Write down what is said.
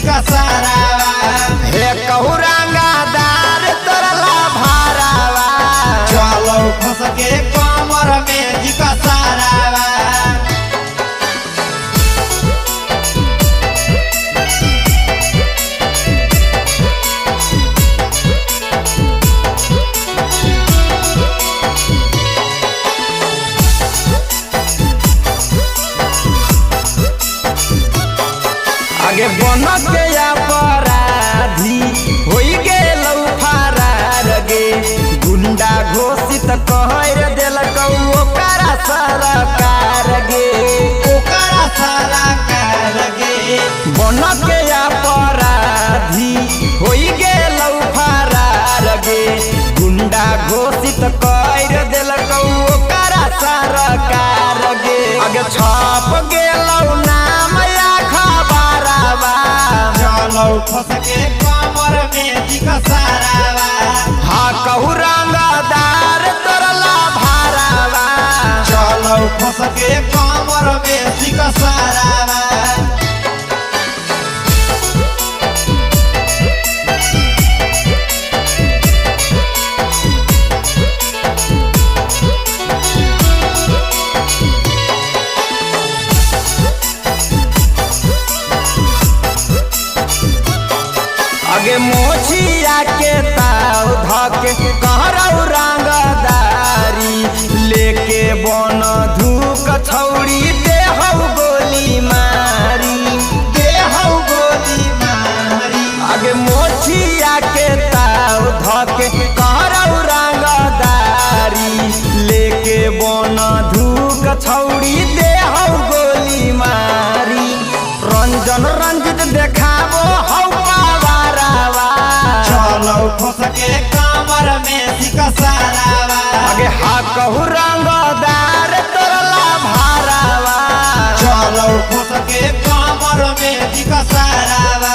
जिका सारावा हे कहू रंगादार तोरला भारावा चलो फंस के कमर में जिका सारावा आगे बन के अपराधी होई गेलौ फरार गे गुंडा घोषित कहर देलकौ ओकरा सरकार गे ओकरा सरकार गे बन के अपराधी होई गेलौ फरार गे गुंडा घोषित कहर देलकौ ओकरा सरकार गे आगे छप गेलौ नाम चलो फंस के कमर में जिका सारावा हाँ कहू रंगदार तोरला भारावा चलो फंस के कमर में जिका सारावा आगे मोचिया के ताव धके कहरौ रंगदारी लेके बन धूक छौड़ी देहौ गोली मारी आगे मोचिया के ताव धके कहरौ रंगदारी लेके बन धूक छौड़ी देहौ गोली मारी रंजन रंजित देखाबो हौ चलो फंस के कमर में जिका सारावा आगे हाँ कहू रंगदार तोरला भारावा चलो फंस के कमर में जिका सारावा।